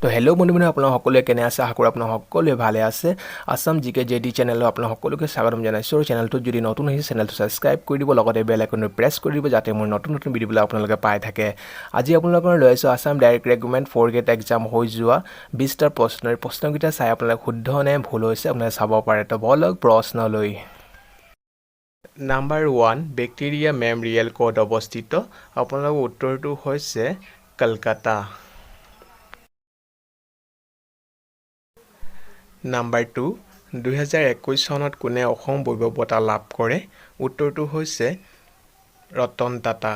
তো হেল্ল' বন্ধু আপোনালোক সকলোৱে কেনে আছে আশা কৰোঁ আপোনালোক সকলোৱে ভালে আছে আসাম জিকে জেডি চেনেলত আপোনালোক সকলোকে স্বাগতম জনাইছোঁ আৰু চেনেলটোত যদি নতুন আহিছে চেনেলটো ছাবস্ক্ৰাইব কৰি দিব লগতে বেল আইকনটো প্ৰেছ কৰি দিব যাতে মোৰ নতুন ভিডিঅ'বিলাক আপোনালোকে পাই থাকে আজি আপোনালোকৰ লৈ আছোঁ Assam direct recruitment 4 grade exam হৈ যোৱা 20টা প্ৰশ্নকেইটা চাই আপোনালোক শুদ্ধ নে ভুল হৈছে আপোনালোকে চাব পাৰে তো বলক প্ৰশ্নলৈ নাম্বাৰ 1 বেক্টেৰিয়া মেমৰিয়েল ক'ত অৱস্থিত আপোনালোকৰ উত্তৰটো হৈছে কলকাতা নাম্বাৰ 2 2021 চনত কোনে অসম বৈভৱ বঁটা লাভ কৰে উত্তৰটো হৈছে ৰতন টাটা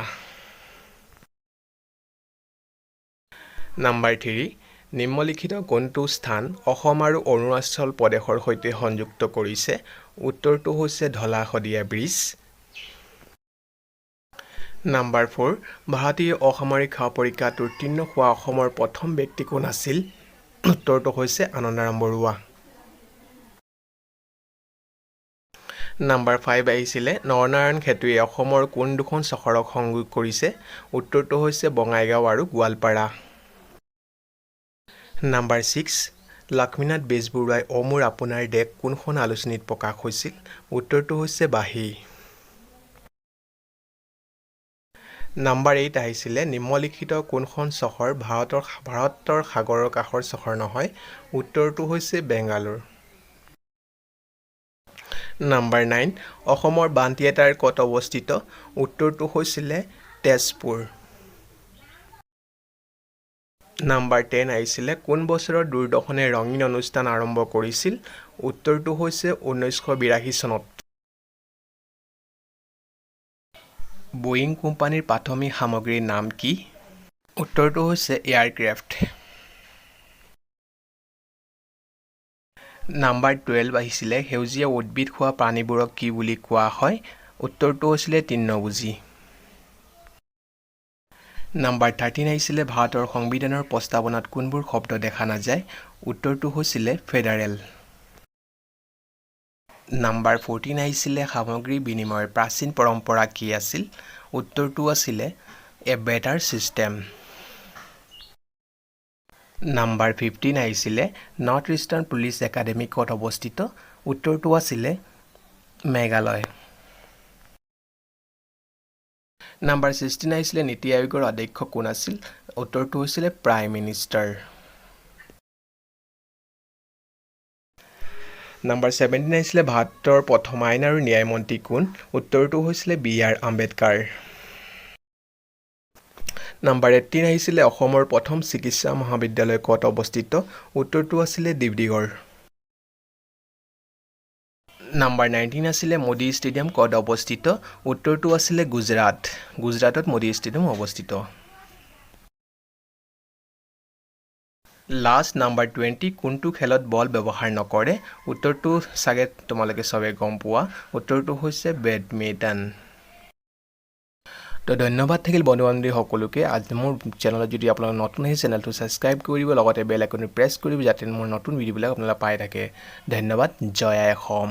নাম্বাৰ 3 নিম্নলিখিত কোনটো স্থান অসম আৰু অৰুণাচল প্ৰদেশৰ সৈতে সংযুক্ত কৰিছে উত্তৰটো হৈছে ধলা শদিয়া ব্ৰিজ নাম্বাৰ 4 ভাৰতীয় অসামৰিক সেৱা পৰীক্ষাত উত্তীৰ্ণ হোৱা অসমৰ প্ৰথম ব্যক্তি কোন আছিল উত্তৰটো হৈছে আনন্দৰাম বৰুৱা নাম্বাৰ 5 আহিছিলে নৰনাৰায়ণ সেতুৱে অসমৰ কোন দুখন চহৰক সংযোগ কৰিছে উত্তৰটো হৈছে বঙাইগাঁও আৰু গোৱালপাৰা নাম্বাৰ 6 লক্ষ্মীনাথ বেজবৰুৱাই অমোৰ আপোনাৰ দেশ কোনখন আলোচনীত প্ৰকাশ হৈছিল উত্তৰটো হৈছে বাঁহী নাম্বাৰ 8 আহিছিলে নিম্নলিখিত কোনখন চহৰ ভাৰতৰ সাগৰৰ কাষৰ চহৰ নহয় উত্তৰটো হৈছে বেংগালোৰ নাম্বাৰ 9 অসমৰ বান থিয়েটাৰ ক'ত অৱস্থিত উত্তৰটো হৈছিলে তেজপুৰ নাম্বাৰ 10 আহিছিলে কোন বছৰত দূৰদৰ্শনে ৰঙীন অনুষ্ঠান আৰম্ভ কৰিছিল উত্তৰটো হৈছে 1982 চনত বোয়িং কোম্পানীৰ প্ৰাথমিক সামগ্ৰীৰ নাম কি উত্তৰটো হৈছে এয়াৰক্ৰাফ্ট নাম্বাৰ 12 আহিছিলে সেউজীয়া উদ্ভিদ খোৱা প্ৰাণীবোৰক কি বুলি কোৱা হয় উত্তৰটো হৈছিলে তৃণভোজী নাম্বাৰ 13 আহিছিলে ভাৰতৰ সংবিধানৰ প্ৰস্তাৱনাত কোনবোৰ শব্দ দেখা নাযায় উত্তৰটো হৈছিলে ফেডাৰেল নাম্বাৰ 14 আহিছিলে সামগ্ৰী বিনিময়ৰ প্ৰাচীন পৰম্পৰা কি আছিল উত্তৰটো আছিলে এ বেটাৰ চিষ্টেম নাম্বাৰ 15 আহিছিলে নৰ্থ ইষ্টাৰ্ণ পুলিচ একাডেমী ক'ত অৱস্থিত উত্তৰটো আছিলে মেঘালয় নাম্বাৰ 16 আহিছিলে নীতি আয়োগৰ অধ্যক্ষ কোন আছিল উত্তৰটো হৈছিলে প্ৰাইম মিনিষ্টাৰ নাম্বাৰ 17 আহিছিলে ভাৰতৰ প্ৰথম আইন আৰু ন্যায় মন্ত্ৰী কোন উত্তৰটো হৈছিলে বি.আৰ. আম্বেদকাৰ নাম্বাৰ 18 আহিছিলে অসমৰ প্ৰথম চিকিৎসা মহাবিদ্যালয় ক'ত অৱস্থিত উত্তৰটো আছিলে ডিব্ৰুগড় নাম্বাৰ 19 আছিলে মোদী ষ্টেডিয়াম ক'ত অৱস্থিত উত্তৰটো আছিলে গুজৰাটত মোদী ষ্টেডিয়াম অৱস্থিত লাষ্ট নাম্বাৰ 20 কোনটো খেলত বল ব্যৱহাৰ নকৰে উত্তৰটো চাগে তোমালোকে সবে গম পোৱা উত্তৰটো হৈছে বেডমিণ্টন তো ধন্যবাদ থাকিল বন্ধু-বান্ধৱী সকলোকে আজি মোৰ চেনেলত যদি আপোনালোক নতুন আহিছে চেনেলটো ছাবস্ক্ৰাইব কৰিব লগতে বেল আইকনটো প্ৰেছ কৰিব যাতে মোৰ নতুন ভিডিঅ'বিলাক আপোনালোকে পাই থাকে ধন্যবাদ জয় অসম